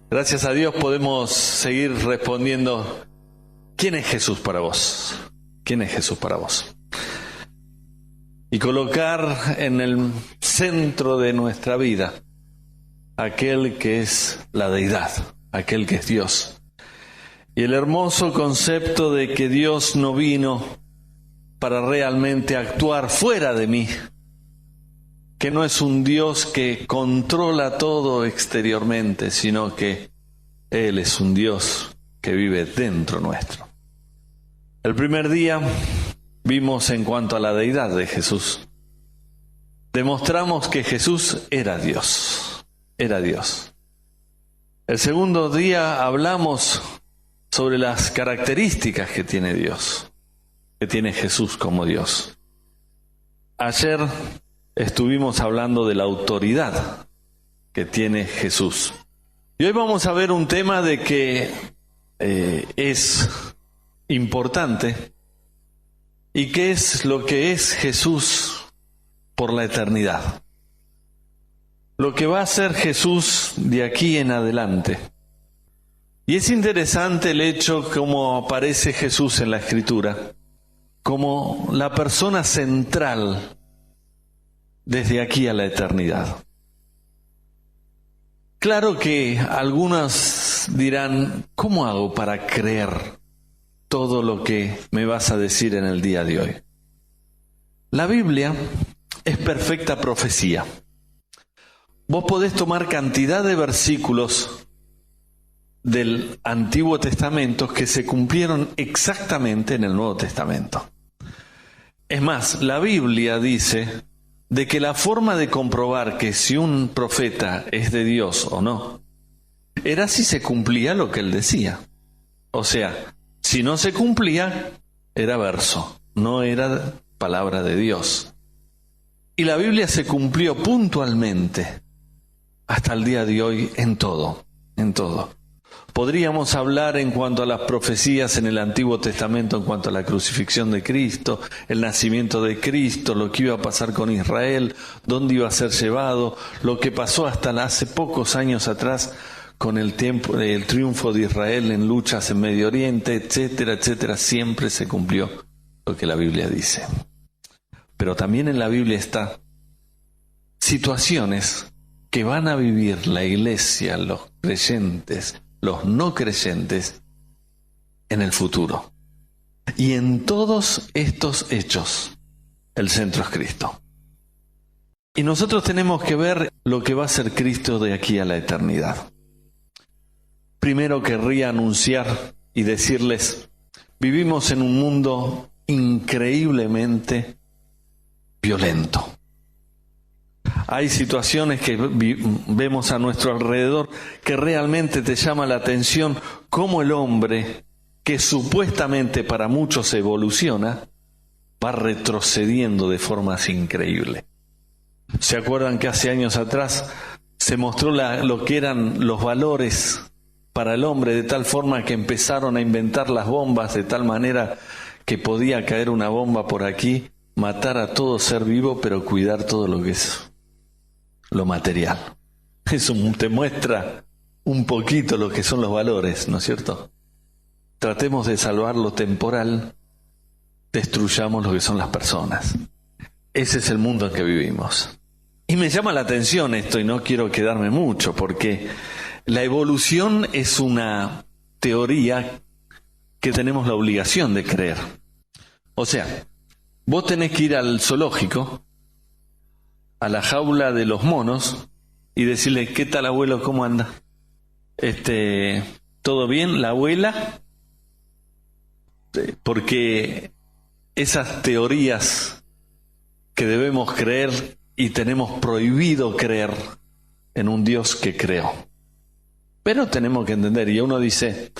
Gracias a Dios podemos seguir respondiendo, ¿quién es Jesús para vos? ¿Quién es Jesús para vos? Y colocar en el centro de nuestra vida aquel que es la deidad, aquel que es Dios. Y el hermoso concepto de que Dios no vino para realmente actuar fuera de mí, que no es un Dios que controla todo exteriormente, sino que Él es un Dios que vive dentro nuestro. El primer día vimos en cuanto a la deidad de Jesús. Demostramos que Jesús era Dios, era Dios. El segundo día hablamos sobre las características que tiene Dios, que tiene Jesús como Dios. Ayer estuvimos hablando de la autoridad que tiene Jesús. Y hoy vamos a ver un tema de que es importante y que es lo que es Jesús por la eternidad. Lo que va a ser Jesús de aquí en adelante. Y es interesante el hecho como aparece Jesús en la Escritura, como la persona central desde aquí a la eternidad. Claro que algunos dirán, ¿cómo hago para creer todo lo que me vas a decir en el día de hoy? La Biblia es perfecta profecía. Vos podés tomar cantidad de versículos del Antiguo Testamento que se cumplieron exactamente en el Nuevo Testamento. Es más, la Biblia dice de que la forma de comprobar que si un profeta es de Dios o no, era si se cumplía lo que él decía. O sea, si no se cumplía, era verso, no era palabra de Dios. Y la Biblia se cumplió puntualmente hasta el día de hoy en todo, en todo. Podríamos hablar en cuanto a las profecías en el Antiguo Testamento, en cuanto a la crucifixión de Cristo, el nacimiento de Cristo, lo que iba a pasar con Israel, dónde iba a ser llevado, lo que pasó hasta hace pocos años atrás con el triunfo de Israel en luchas en Medio Oriente, etcétera, etcétera. Siempre se cumplió lo que la Biblia dice. Pero también en la Biblia está situaciones que van a vivir la iglesia, los creyentes, los no creyentes, en el futuro. Y en todos estos hechos, el centro es Cristo. Y nosotros tenemos que ver lo que va a ser Cristo de aquí a la eternidad. Primero querría anunciar y decirles, vivimos en un mundo increíblemente violento. Hay situaciones que vemos a nuestro alrededor que realmente te llama la atención cómo el hombre, que supuestamente para muchos evoluciona, va retrocediendo de formas increíbles. ¿Se acuerdan que hace años atrás se mostró lo que eran los valores para el hombre, de tal forma que empezaron a inventar las bombas de tal manera que podía caer una bomba por aquí, matar a todo ser vivo, pero cuidar todo lo que es lo material? Eso te muestra un poquito lo que son los valores, ¿no es cierto? Tratemos de salvar lo temporal, destruyamos lo que son las personas. Ese es el mundo en que vivimos. Y me llama la atención esto, y no quiero quedarme mucho, porque la evolución es una teoría que tenemos la obligación de creer. O sea, vos tenés que ir al zoológico, a la jaula de los monos, y decirle, ¿qué tal, abuelo? ¿Cómo anda? ¿Todo bien? ¿La abuela? Porque esas teorías que debemos creer y tenemos prohibido creer en un Dios que creó. Pero tenemos que entender, y uno dice,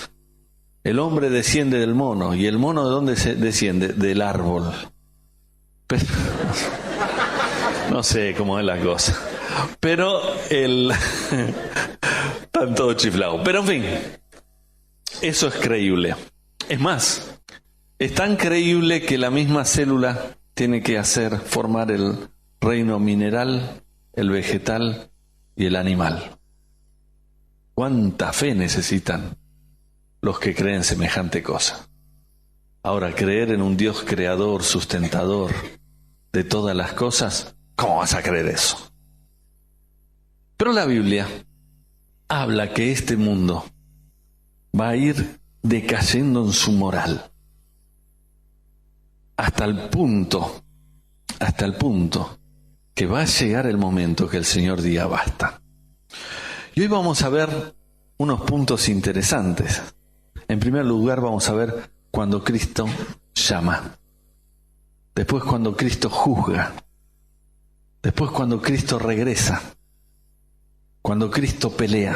el hombre desciende del mono, ¿y el mono de dónde se desciende? Del árbol. Pero no sé cómo es la cosa. Pero están todos chiflados. Pero en fin, eso es creíble. Es más, es tan creíble que la misma célula tiene que formar el reino mineral, el vegetal y el animal. ¿Cuánta fe necesitan los que creen semejante cosa? Ahora, creer en un Dios creador, sustentador de todas las cosas, ¿cómo vas a creer eso? Pero la Biblia habla que este mundo va a ir decayendo en su moral hasta el punto que va a llegar el momento que el Señor diga basta. Y hoy vamos a ver unos puntos interesantes. En primer lugar, vamos a ver cuando Cristo llama. Después cuando Cristo juzga. Después cuando Cristo regresa. Cuando Cristo pelea.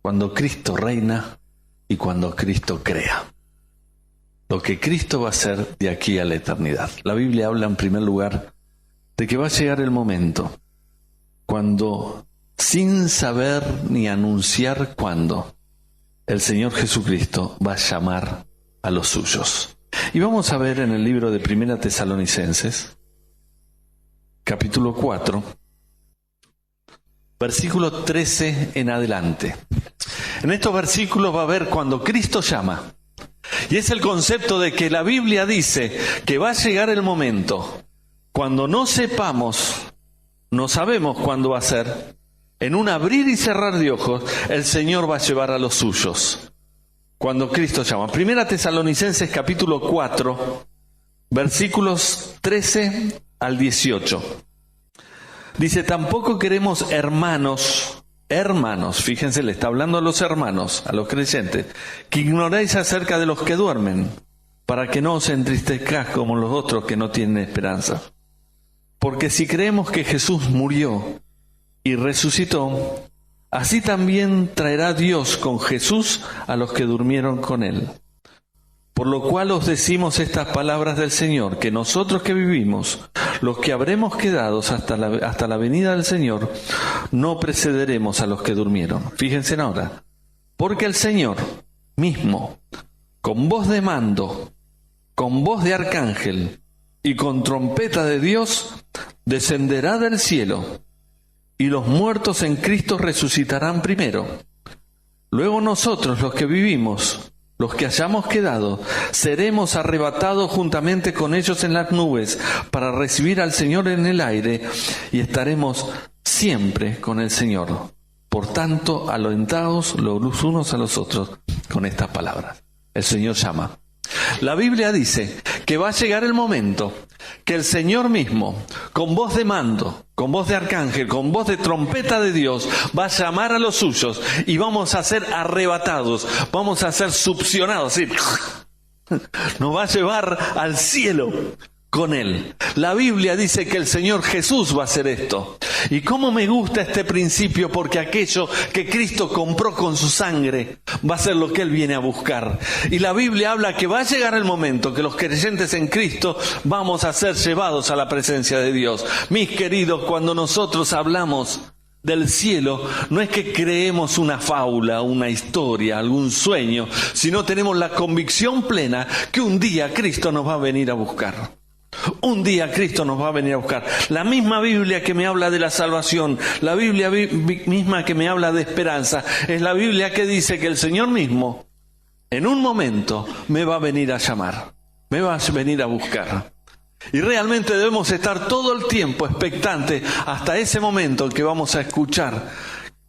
Cuando Cristo reina y cuando Cristo crea. Lo que Cristo va a hacer de aquí a la eternidad. La Biblia habla en primer lugar de que va a llegar el momento cuando, sin saber ni anunciar cuándo, el Señor Jesucristo va a llamar a los suyos. Y vamos a ver en el libro de Primera Tesalonicenses, capítulo 4, versículo 13 en adelante. En estos versículos va a ver cuando Cristo llama. Y es el concepto de que la Biblia dice que va a llegar el momento cuando no sabemos cuándo va a ser. En un abrir y cerrar de ojos, el Señor va a llevar a los suyos. Cuando Cristo llama. Primera Tesalonicenses capítulo 4, versículos 13 al 18. Dice, tampoco queremos hermanos, fíjense, le está hablando a los hermanos, a los creyentes, que ignoréis acerca de los que duermen, para que no os entristezcáis como los otros que no tienen esperanza. Porque si creemos que Jesús murió y resucitó, así también traerá Dios con Jesús a los que durmieron con él. Por lo cual os decimos estas palabras del Señor, que nosotros que vivimos, los que habremos quedado hasta la venida del Señor, no precederemos a los que durmieron. Fíjense ahora, porque el Señor mismo, con voz de mando, con voz de arcángel y con trompeta de Dios, descenderá del cielo, y los muertos en Cristo resucitarán primero. Luego nosotros, los que vivimos, los que hayamos quedado, seremos arrebatados juntamente con ellos en las nubes para recibir al Señor en el aire y estaremos siempre con el Señor. Por tanto, alentaos los unos a los otros con estas palabras. El Señor llama. La Biblia dice que va a llegar el momento que el Señor mismo, con voz de mando, con voz de arcángel, con voz de trompeta de Dios, va a llamar a los suyos y vamos a ser arrebatados, vamos a ser succionados, ¿sí? Nos va a llevar al cielo con él. La Biblia dice que el Señor Jesús va a hacer esto. Y cómo me gusta este principio, porque aquello que Cristo compró con su sangre va a ser lo que Él viene a buscar. Y la Biblia habla que va a llegar el momento que los creyentes en Cristo vamos a ser llevados a la presencia de Dios. Mis queridos, cuando nosotros hablamos del cielo, no es que creemos una fábula, una historia, algún sueño, sino tenemos la convicción plena que un día Cristo nos va a venir a buscar. Un día Cristo nos va a venir a buscar. La misma Biblia que me habla de la salvación, la Biblia misma que me habla de esperanza, es la Biblia que dice que el Señor mismo, en un momento, me va a venir a llamar, me va a venir a buscar. Y realmente debemos estar todo el tiempo expectantes hasta ese momento en que vamos a escuchar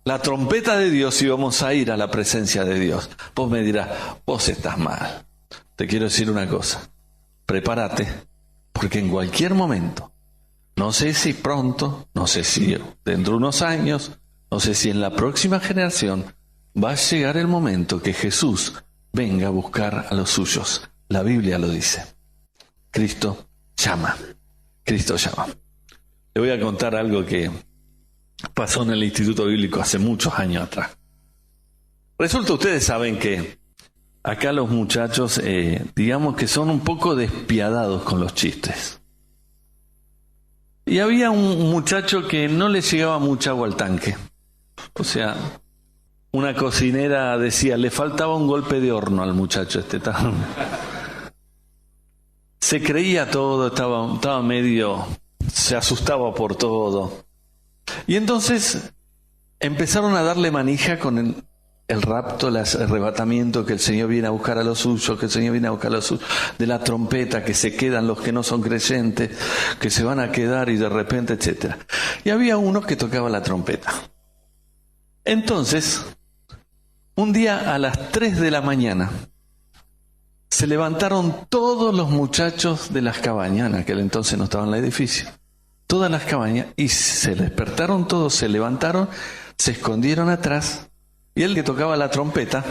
la trompeta de Dios y vamos a ir a la presencia de Dios. Vos me dirás, vos estás mal. Te quiero decir una cosa, prepárate. Porque en cualquier momento, no sé si pronto, no sé si dentro de unos años, no sé si en la próxima generación, va a llegar el momento que Jesús venga a buscar a los suyos. La Biblia lo dice. Cristo llama. Cristo llama. Le voy a contar algo que pasó en el Instituto Bíblico hace muchos años atrás. Resulta, ustedes saben que acá los muchachos, digamos que son un poco despiadados con los chistes. Y había un muchacho que no le llegaba mucha agua al tanque. O sea, una cocinera decía, le faltaba un golpe de horno al muchacho este. Se creía todo, estaba medio, se asustaba por todo. Y entonces, empezaron a darle manija con el rapto, el arrebatamiento, que el Señor viene a buscar a los suyos, que el Señor viene a buscar a los suyos, de la trompeta, que se quedan los que no son creyentes, que se van a quedar y de repente, etc. Y había uno que tocaba la trompeta. Entonces, un día a las 3 de la mañana, se levantaron todos los muchachos de las cabañas, en aquel entonces no estaba en el edificio, todas las cabañas, y se despertaron todos, se levantaron, se escondieron atrás, y el que tocaba la trompeta,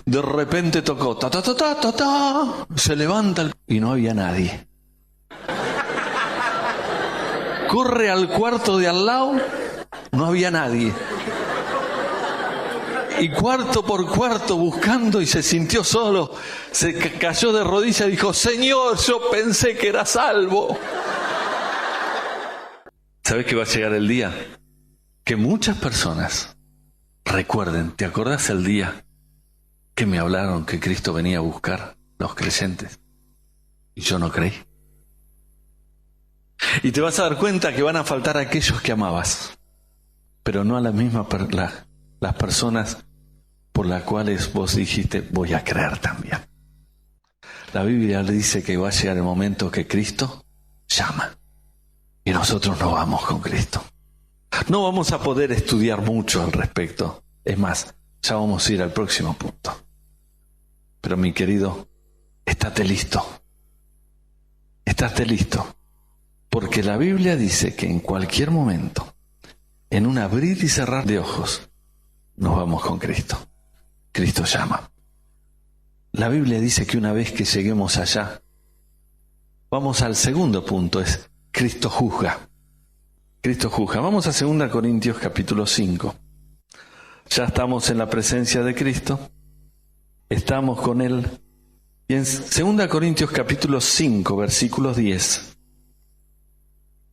de repente tocó, ta ta ta ta ta ta, se levanta y no había nadie. Corre al cuarto de al lado, no había nadie. Y cuarto por cuarto buscando, y se sintió solo, se cayó de rodillas y dijo: Señor, yo pensé que era salvo. ¿Sabes que va a llegar el día que muchas personas recuerden? ¿Te acordás el día que me hablaron que Cristo venía a buscar los creyentes y yo no creí? Y te vas a dar cuenta que van a faltar aquellos que amabas, pero no a las mismas las personas por las cuales vos dijiste: voy a creer también. La Biblia le dice que va a llegar el momento que Cristo llama y nosotros no vamos con Cristo. No vamos a poder estudiar mucho al respecto. Es más, ya vamos a ir al próximo punto. Pero mi querido, estate listo. Estate listo. Porque la Biblia dice que en cualquier momento, en un abrir y cerrar de ojos, nos vamos con Cristo. Cristo llama. La Biblia dice que una vez que lleguemos allá, vamos al segundo punto, es Cristo juzga. Cristo juzga. Vamos a 2 Corintios capítulo 5. Ya estamos en la presencia de Cristo, estamos con Él. Y en 2 Corintios capítulo 5, versículos 10,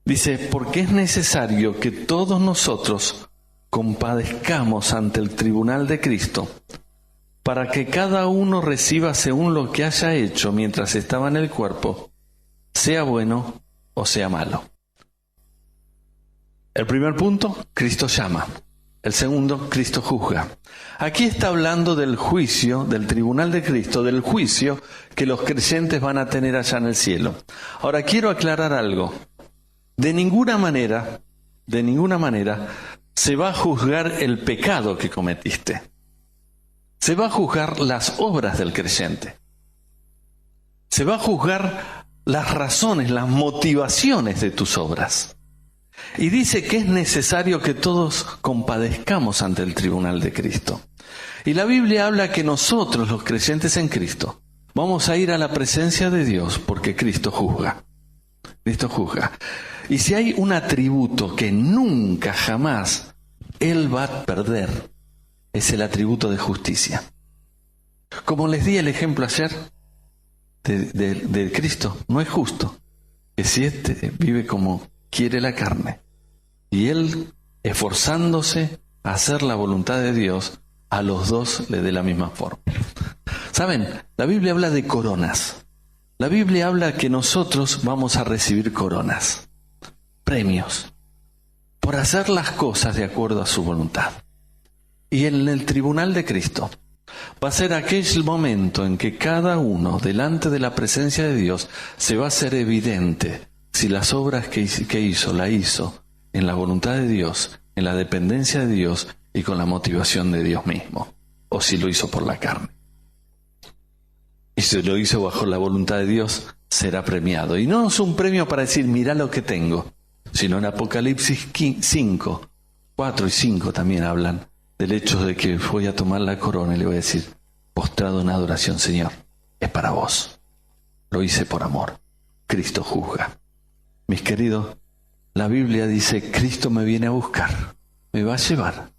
dice: porque es necesario que todos nosotros compadezcamos ante el tribunal de Cristo, para que cada uno reciba según lo que haya hecho mientras estaba en el cuerpo, sea bueno o sea malo. El primer punto, Cristo llama. El segundo, Cristo juzga. Aquí está hablando del juicio, del tribunal de Cristo, del juicio que los creyentes van a tener allá en el cielo. Ahora quiero aclarar algo. De ninguna manera se va a juzgar el pecado que cometiste. Se va a juzgar las obras del creyente. Se va a juzgar las razones, las motivaciones de tus obras. Y dice que es necesario que todos compadezcamos ante el tribunal de Cristo. Y la Biblia habla que nosotros, los creyentes en Cristo, vamos a ir a la presencia de Dios porque Cristo juzga. Cristo juzga. Y si hay un atributo que nunca, jamás, Él va a perder, es el atributo de justicia. Como les di el ejemplo ayer de Cristo, no es justo que si éste vive como quiere la carne y Él, esforzándose a hacer la voluntad de Dios, a los dos le dé la misma forma. ¿Saben? La Biblia habla de coronas. La Biblia habla que nosotros vamos a recibir coronas, premios, por hacer las cosas de acuerdo a su voluntad. Y en el tribunal de Cristo va a ser aquel momento en que cada uno, delante de la presencia de Dios, se va a hacer evidente si las obras que hizo, la hizo en la voluntad de Dios, en la dependencia de Dios y con la motivación de Dios mismo, o si lo hizo por la carne. Y si lo hizo bajo la voluntad de Dios, será premiado. Y no es un premio para decir, mirá lo que tengo, sino en Apocalipsis 5, 4 y 5 también hablan del hecho de que voy a tomar la corona y le voy a decir, postrado en adoración, Señor, es para vos. Lo hice por amor. Cristo juzga. Mis queridos, la Biblia dice, Cristo me viene a buscar, me va a llevar,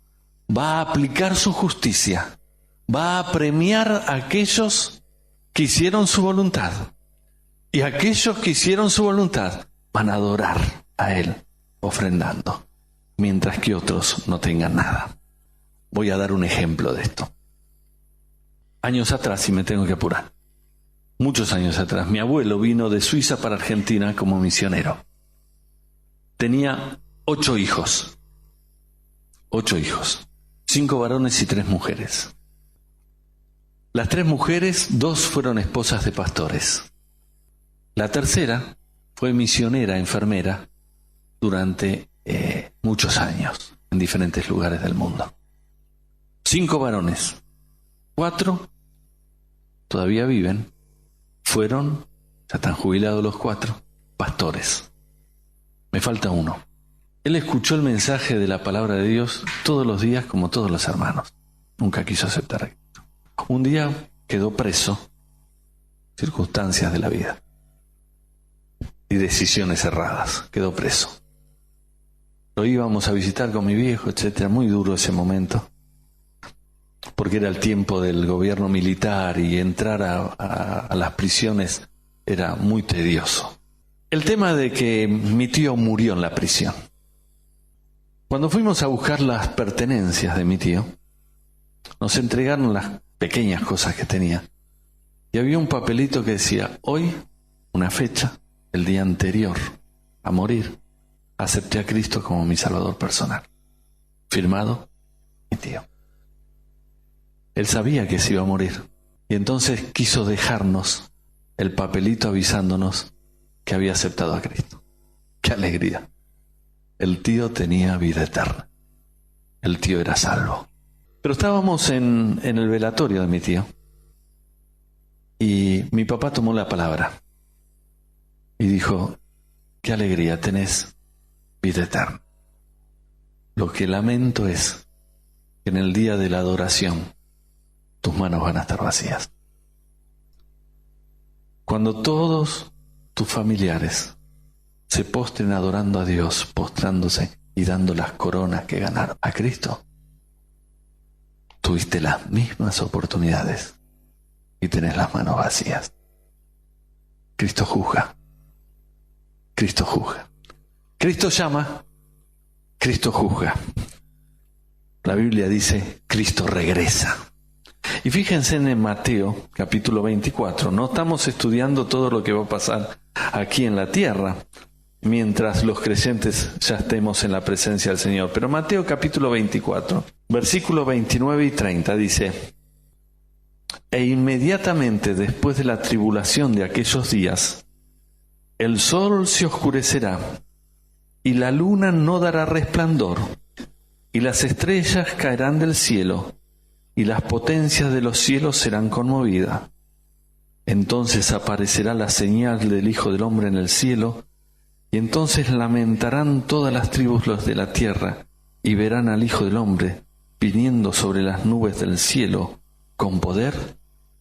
va a aplicar su justicia, va a premiar a aquellos que hicieron su voluntad. Y aquellos que hicieron su voluntad van a adorar a Él, ofrendando, mientras que otros no tengan nada. Voy a dar un ejemplo de esto. Años atrás, y me tengo que apurar, muchos años atrás, mi abuelo vino de Suiza para Argentina como misionero. Tenía 8 hijos. 8 hijos, 5 varones y 3 mujeres. Las 3 mujeres, 2 fueron esposas de pastores. La tercera fue misionera, enfermera, durante muchos años, en diferentes lugares del mundo. 5 varones, 4 todavía viven, fueron, ya están jubilados los 4, pastores. Me falta uno. Él escuchó el mensaje de la palabra de Dios todos los días como todos los hermanos. Nunca quiso aceptar a Cristo. Un día quedó preso, circunstancias de la vida y decisiones erradas, quedó preso. Lo íbamos a visitar con mi viejo, etcétera. Muy duro ese momento, porque era el tiempo del gobierno militar y entrar a las prisiones era muy tedioso. El tema de que mi tío murió en la prisión. Cuando fuimos a buscar las pertenencias de mi tío, nos entregaron las pequeñas cosas que tenía. Y había un papelito que decía, hoy, una fecha, el día anterior a morir, acepté a Cristo como mi Salvador personal. Firmado, mi tío. Él sabía que se iba a morir. Y entonces quiso dejarnos el papelito avisándonos que había aceptado a Cristo. ¡Qué alegría! El tío tenía vida eterna. El tío era salvo. Pero estábamos en el velatorio de mi tío. Y mi papá tomó la palabra. Y dijo, qué alegría, tenés vida eterna. Lo que lamento es que en el día de la adoración tus manos van a estar vacías. Cuando todos tus familiares se postren adorando a Dios, postrándose y dando las coronas que ganaron a Cristo, tuviste las mismas oportunidades y tenés las manos vacías. Cristo juzga. Cristo juzga. Cristo llama, Cristo juzga. La Biblia dice, Cristo regresa. Y fíjense en Mateo, capítulo 24. No estamos estudiando todo lo que va a pasar aquí en la tierra, mientras los creyentes ya estemos en la presencia del Señor. Pero Mateo capítulo 24, versículos 29 y 30 dice, e inmediatamente después de la tribulación de aquellos días, el sol se oscurecerá, y la luna no dará resplandor, y las estrellas caerán del cielo, y las potencias de los cielos serán conmovidas. Entonces aparecerá la señal del Hijo del Hombre en el cielo, y entonces lamentarán todas las tribus de la tierra, y verán al Hijo del Hombre viniendo sobre las nubes del cielo con poder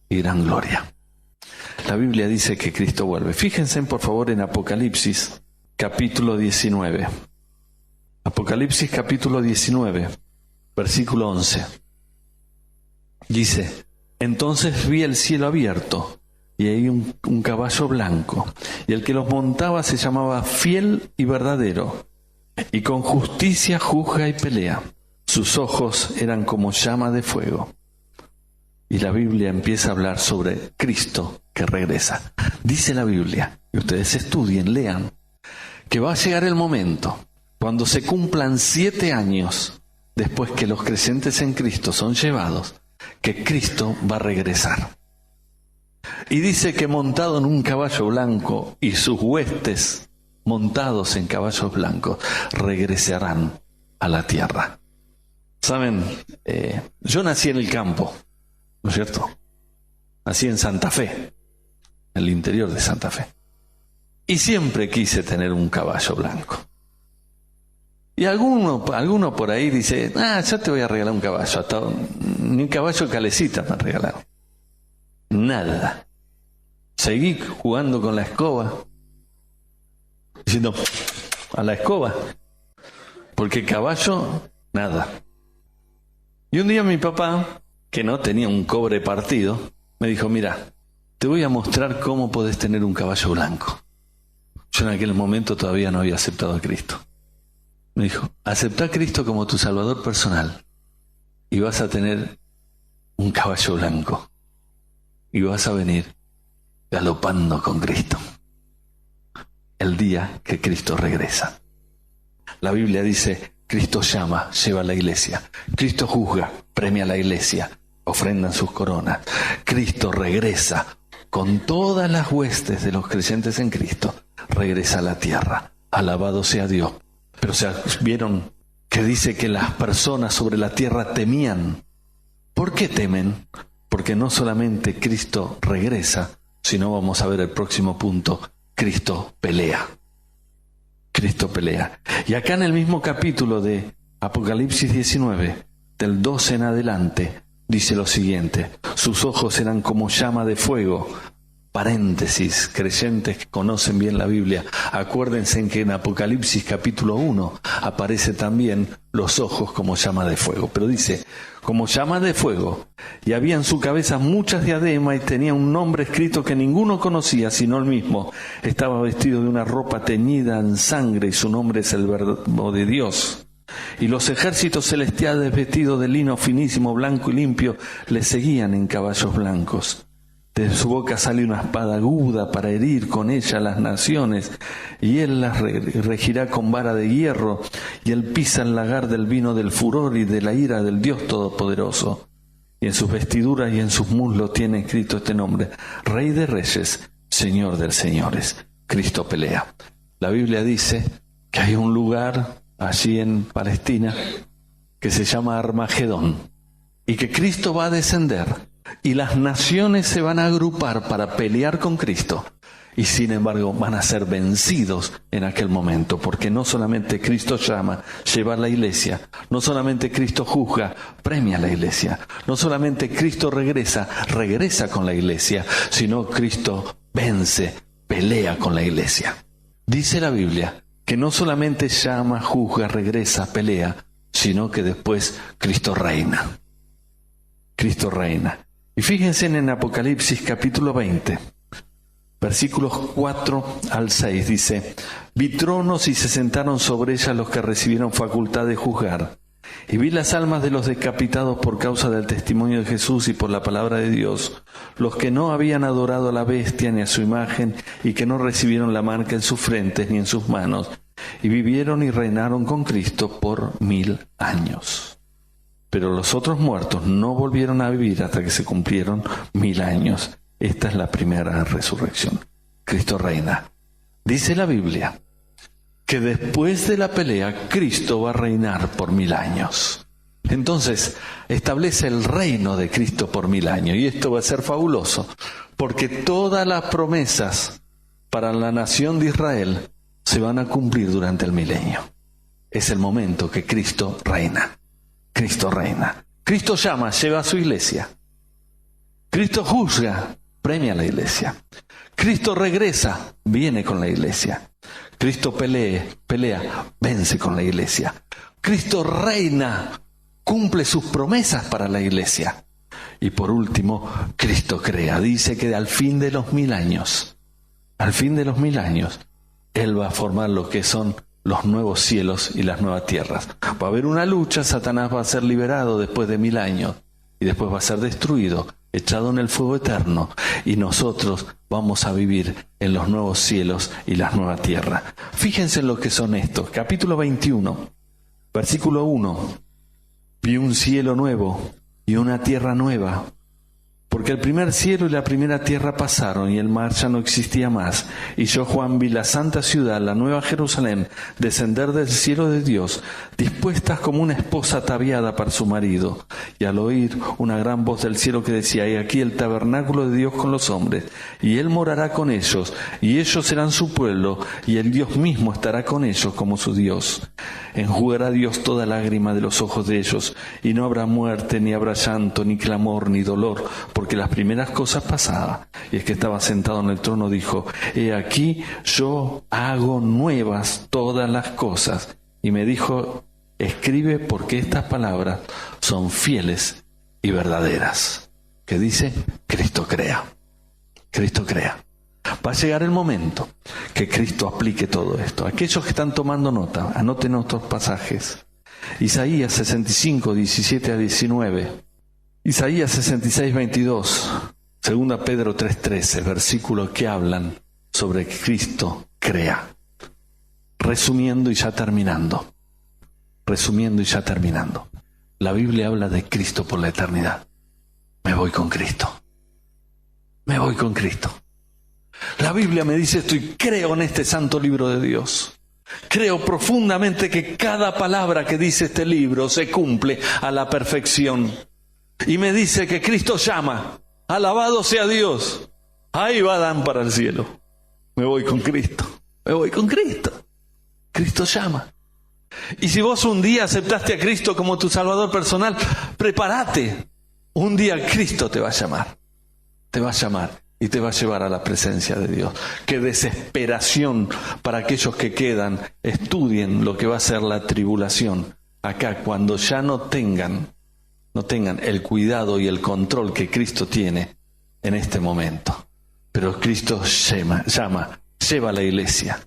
y gran gloria. La Biblia dice que Cristo vuelve. Fíjense por favor en Apocalipsis capítulo 19. Apocalipsis capítulo 19, versículo 11. Dice, entonces vi el cielo abierto, y ahí un caballo blanco, y el que los montaba se llamaba Fiel y Verdadero, y con justicia juzga y pelea. Sus ojos eran como llama de fuego. Y la Biblia empieza a hablar sobre Cristo que regresa. Dice la Biblia, y ustedes estudien, lean, que va a llegar el momento cuando se cumplan 7 años después que los creyentes en Cristo son llevados, que Cristo va a regresar. Y dice que montado en un caballo blanco y sus huestes montados en caballos blancos regresarán a la tierra. Saben, yo nací en el campo, ¿no es cierto? Nací en Santa Fe, en el interior de Santa Fe. Y siempre quise tener un caballo blanco. Y alguno por ahí dice, yo te voy a regalar un caballo. Hasta ni un caballo calecita me regalaron. Nada. Seguí jugando con la escoba, diciendo, a la escoba. Porque caballo, nada. Y un día mi papá, que no tenía un cobre partido, me dijo, mira, te voy a mostrar cómo podés tener un caballo blanco. Yo en aquel momento todavía no había aceptado a Cristo. Me dijo, aceptá a Cristo como tu Salvador personal y vas a tener un caballo blanco y vas a venir galopando con Cristo el día que Cristo regresa. La Biblia dice, Cristo llama, lleva a la iglesia. Cristo juzga, premia a la iglesia, ofrendan sus coronas. Cristo regresa con todas las huestes de los creyentes en Cristo, regresa a la tierra. Alabado sea Dios. Pero vieron que dice que las personas sobre la tierra temían. ¿Por qué temen? Porque no solamente Cristo regresa, sino, vamos a ver el próximo punto, Cristo pelea. Cristo pelea. Y acá en el mismo capítulo de Apocalipsis 19, del 12 en adelante, dice lo siguiente: sus ojos eran como llama de fuego. Paréntesis, creyentes que conocen bien la Biblia, acuérdense en que en Apocalipsis capítulo 1 aparece también los ojos como llama de fuego. Pero dice, como llama de fuego, y había en su cabeza muchas diademas y tenía un nombre escrito que ninguno conocía sino él mismo. Estaba vestido de una ropa teñida en sangre y su nombre es el Verbo de Dios. Y los ejércitos celestiales vestidos de lino finísimo, blanco y limpio, le seguían en caballos blancos. De su boca sale una espada aguda para herir con ella a las naciones, y él las regirá con vara de hierro, y él pisa el lagar del vino del furor y de la ira del Dios Todopoderoso. Y en sus vestiduras y en sus muslos tiene escrito este nombre: Rey de Reyes, Señor de Señores. Cristo pelea. La Biblia dice que hay un lugar allí en Palestina que se llama Armagedón, y que Cristo va a descender. Y las naciones se van a agrupar para pelear con Cristo. Y sin embargo van a ser vencidos en aquel momento. Porque no solamente Cristo llama, lleva a la iglesia. No solamente Cristo juzga, premia a la iglesia. No solamente Cristo regresa con la iglesia. Sino Cristo vence, pelea con la iglesia. Dice la Biblia que no solamente llama, juzga, regresa, pelea, sino que después Cristo reina. Cristo reina. Y fíjense en Apocalipsis capítulo 20, versículos 4 al 6, dice: vi tronos y se sentaron sobre ellas los que recibieron facultad de juzgar. Y vi las almas de los decapitados por causa del testimonio de Jesús y por la palabra de Dios, los que no habían adorado a la bestia ni a su imagen, y que no recibieron la marca en sus frentes ni en sus manos, y vivieron y reinaron con Cristo por 1000 años. Pero los otros muertos no volvieron a vivir hasta que se cumplieron 1000 años. Esta es la primera resurrección. Cristo reina. Dice la Biblia que después de la pelea, Cristo va a reinar por 1000 años. Entonces, establece el reino de Cristo por 1000 años. Y esto va a ser fabuloso, porque todas las promesas para la nación de Israel se van a cumplir durante el milenio. Es el momento que Cristo reina. Cristo reina. Cristo llama, lleva a su iglesia. Cristo juzga, premia a la iglesia. Cristo regresa, viene con la iglesia. Cristo pelea, vence con la iglesia. Cristo reina, cumple sus promesas para la iglesia. Y por último, Cristo crea. Dice que al fin de los 1000 años, Él va a formar lo que son los nuevos cielos y las nuevas tierras. Va a haber una lucha, Satanás va a ser liberado después de 1000 años y después va a ser destruido, echado en el fuego eterno, y nosotros vamos a vivir en los nuevos cielos y las nuevas tierras. Fíjense en lo que son estos. Capítulo 21, versículo 1. Vi un cielo nuevo y una tierra nueva, porque el primer cielo y la primera tierra pasaron y el mar ya no existía más. Y yo, Juan, vi la santa ciudad, la nueva Jerusalén, descender del cielo de Dios, dispuesta como una esposa ataviada para su marido. Y al oír una gran voz del cielo que decía: he aquí el tabernáculo de Dios con los hombres, y Él morará con ellos, y ellos serán su pueblo, y el Dios mismo estará con ellos como su Dios. Enjugará Dios toda lágrima de los ojos de ellos, y no habrá muerte, ni habrá llanto, ni clamor, ni dolor, porque las primeras cosas pasaban. Y el que estaba sentado en el trono dijo: he aquí yo hago nuevas todas las cosas. Y me dijo: escribe, porque estas palabras son fieles y verdaderas. ¿Qué dice? Cristo crea. Cristo crea. Va a llegar el momento que Cristo aplique todo esto. Aquellos que están tomando nota, anoten otros pasajes. Isaías 65, 17 a 19. Isaías 66, 22. 2 Pedro 3, 13. Versículos que hablan sobre que Cristo crea. Resumiendo y ya terminando. resumiendo y ya terminando. La Biblia habla de Cristo por la eternidad. Me voy con Cristo. Me voy con Cristo. La Biblia me dice esto y creo en este santo libro de Dios. Creo profundamente que cada palabra que dice este libro se cumple a la perfección. Y me dice que Cristo llama. Alabado sea Dios. Ahí va Adán para el cielo. Me voy con Cristo. Me voy con Cristo. Cristo llama. Y si vos un día aceptaste a Cristo como tu Salvador personal, prepárate. Un día Cristo te va a llamar. Te va a llamar y te va a llevar a la presencia de Dios. Qué desesperación para aquellos que quedan. Estudien lo que va a ser la tribulación. Acá, cuando ya no tengan el cuidado y el control que Cristo tiene en este momento. Pero Cristo llama, lleva a la iglesia.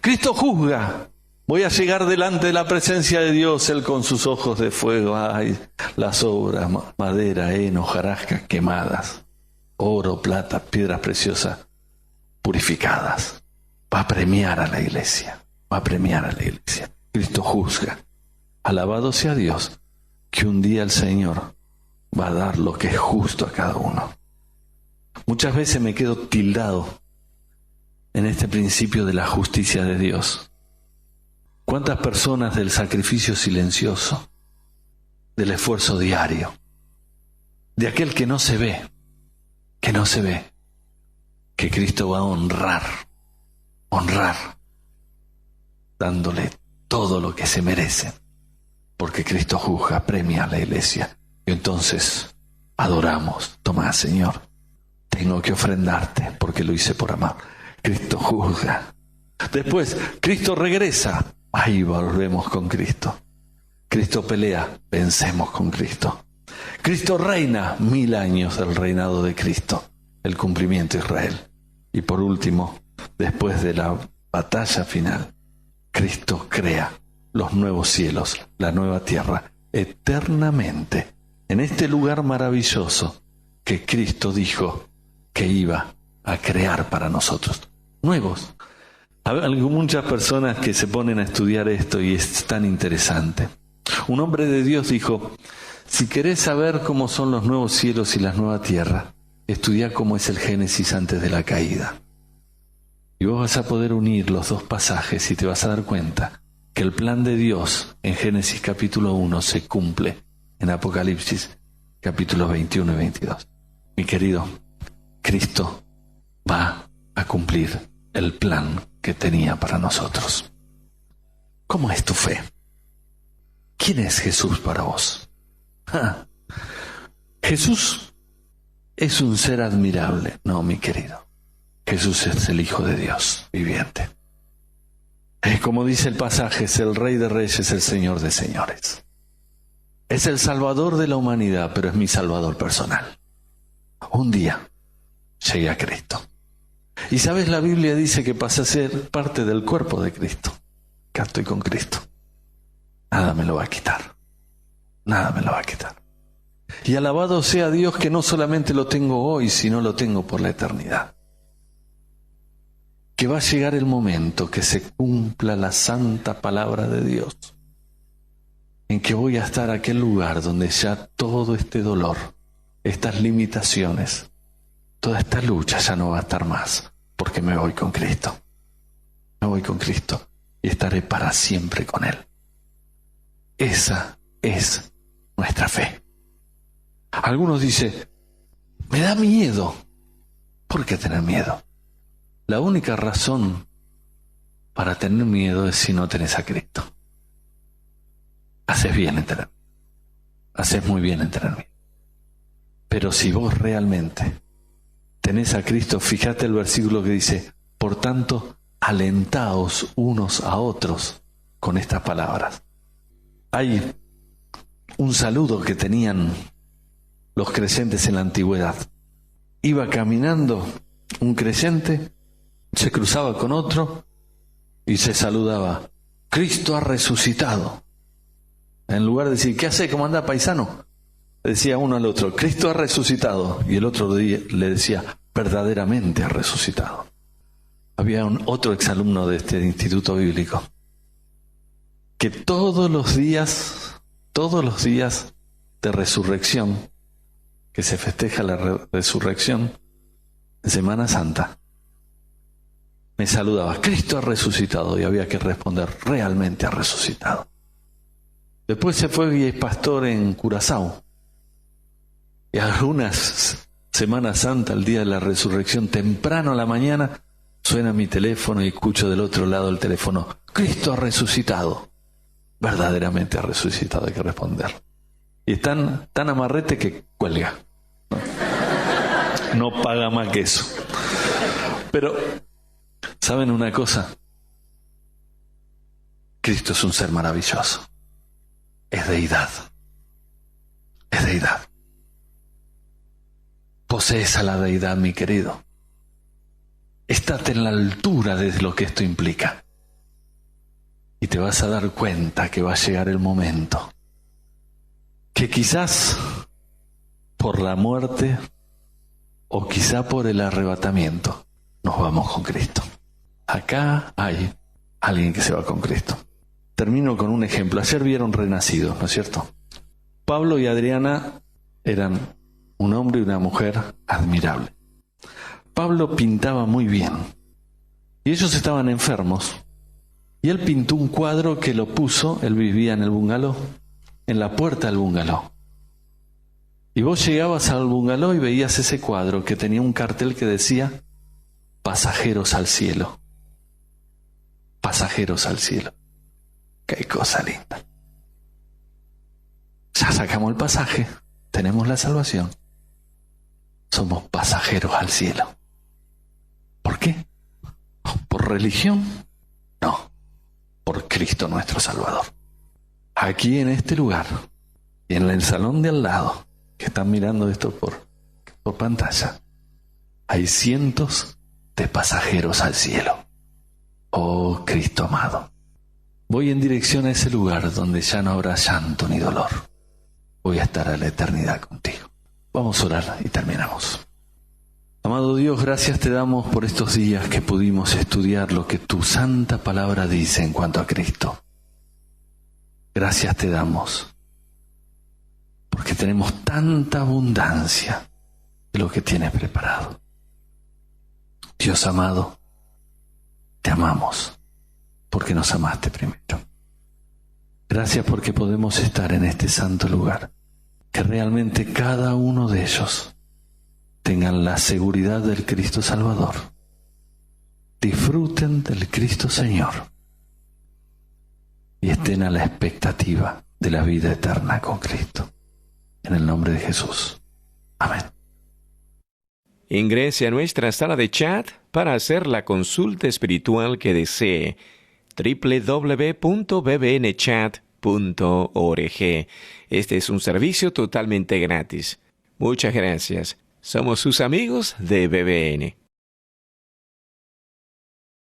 Cristo juzga. Voy a llegar delante de la presencia de Dios, Él con sus ojos de fuego. Ay, las obras, madera, heno, hojarascas quemadas, oro, plata, piedras preciosas, purificadas. Va a premiar a la iglesia. Va a premiar a la iglesia. Cristo juzga. Alabado sea Dios, que un día el Señor va a dar lo que es justo a cada uno. Muchas veces me quedo tildado en este principio de la justicia de Dios. ¿Cuántas personas del sacrificio silencioso, del esfuerzo diario, de aquel que no se ve, que Cristo va a honrar, dándole todo lo que se merece, porque Cristo juzga, premia a la iglesia, y entonces adoramos. Toma, Señor, tengo que ofrendarte porque lo hice por amar. Cristo juzga. Después, Cristo regresa. Ahí volvemos con Cristo. Cristo pelea, vencemos con Cristo. Cristo reina, 1000 años del reinado de Cristo, el cumplimiento de Israel. Y por último, después de la batalla final, Cristo crea los nuevos cielos, la nueva tierra, eternamente, en este lugar maravilloso que Cristo dijo que iba a crear para nosotros. Nuevos. Hay muchas personas que se ponen a estudiar esto y es tan interesante. Un hombre de Dios dijo, si querés saber cómo son los nuevos cielos y la nueva tierra, estudia cómo es el Génesis antes de la caída. Y vos vas a poder unir los dos pasajes y te vas a dar cuenta que el plan de Dios en Génesis capítulo 1 se cumple en Apocalipsis capítulos 21 y 22. Mi querido, Cristo va a cumplir el plan que tenía para nosotros. ¿Cómo es tu fe? ¿Quién es Jesús para vos? Jesús es un ser admirable. No, mi querido. Jesús es el Hijo de Dios viviente. Es como dice el pasaje, es el Rey de Reyes, el Señor de Señores. Es el Salvador de la humanidad, pero es mi Salvador personal. Un día llegué a Cristo. Y sabes, la Biblia dice que pasé a ser parte del cuerpo de Cristo. Que estoy con Cristo. Nada me lo va a quitar. Nada me lo va a quitar. Y alabado sea Dios que no solamente lo tengo hoy, sino lo tengo por la eternidad. Que va a llegar el momento que se cumpla la santa palabra de Dios. En que voy a estar en aquel lugar donde ya todo este dolor, estas limitaciones, toda esta lucha ya no va a estar más, porque me voy con Cristo. Me voy con Cristo y estaré para siempre con Él. Esa es nuestra fe. Algunos dicen, me da miedo. ¿Por qué tener miedo? La única razón para tener miedo es si no tenés a Cristo. Haces bien en tener miedo. Haces muy bien en tener miedo. Pero si vos realmente tenés a Cristo, fíjate el versículo que dice, por tanto, alentaos unos a otros con estas palabras. Hay un saludo que tenían los creyentes en la antigüedad. Iba caminando un creyente, se cruzaba con otro y se saludaba. Cristo ha resucitado. En lugar de decir, ¿qué hace? ¿Cómo anda, paisano? Le decía uno al otro, Cristo ha resucitado. Y el otro le decía, verdaderamente ha resucitado. Había otro exalumno de este instituto bíblico que todos los días de resurrección, que se festeja la resurrección en Semana Santa, me saludaba: Cristo ha resucitado, y había que responder: realmente ha resucitado. Después se fue y es pastor en Curazao, y algunas Semana Santa, el día de la resurrección, temprano a la mañana, suena mi teléfono y escucho del otro lado del teléfono: Cristo ha resucitado. Verdaderamente ha resucitado, hay que responder. Y es tan amarrete que cuelga. No paga más que eso. Pero, ¿saben una cosa? Cristo es un ser maravilloso. Es deidad. Es deidad. Posees a la deidad, mi querido. Estate en la altura de lo que esto implica. Y te vas a dar cuenta que va a llegar el momento que quizás por la muerte o quizá por el arrebatamiento nos vamos con Cristo. Acá hay alguien que se va con Cristo. Termino con un ejemplo. Ayer vieron Renacido, ¿no es cierto? Pablo y Adriana eran un hombre y una mujer admirable. Pablo pintaba muy bien y ellos estaban enfermos, y él pintó un cuadro que lo puso, él vivía en el bungalow, en la puerta del bungalow. Y vos llegabas al bungalow y veías ese cuadro que tenía un cartel que decía: pasajeros al cielo. Pasajeros al cielo. Qué cosa linda. Ya sacamos el pasaje, tenemos la salvación. Somos pasajeros al cielo. ¿Por qué? ¿Por religión? No, por Cristo nuestro Salvador. Aquí en este lugar y en el salón de al lado, que están mirando esto por pantalla, hay cientos de pasajeros al cielo. Oh Cristo amado, voy en dirección a ese lugar donde ya no habrá llanto ni dolor. Voy a estar a la eternidad contigo. Vamos a orar y terminamos. Amado Dios, gracias te damos por estos días que pudimos estudiar lo que tu santa palabra dice en cuanto a Cristo. Gracias te damos porque tenemos tanta abundancia de lo que tienes preparado. Dios amado, te amamos porque nos amaste primero. Gracias porque podemos estar en este santo lugar, que realmente cada uno de ellos tengan la seguridad del Cristo Salvador. Disfruten del Cristo Señor y estén a la expectativa de la vida eterna con Cristo. En el nombre de Jesús. Amén. Ingrese a nuestra sala de chat para hacer la consulta espiritual que desee. www.bbnchat.org. Este es un servicio totalmente gratis. Muchas gracias. Somos sus amigos de BBN.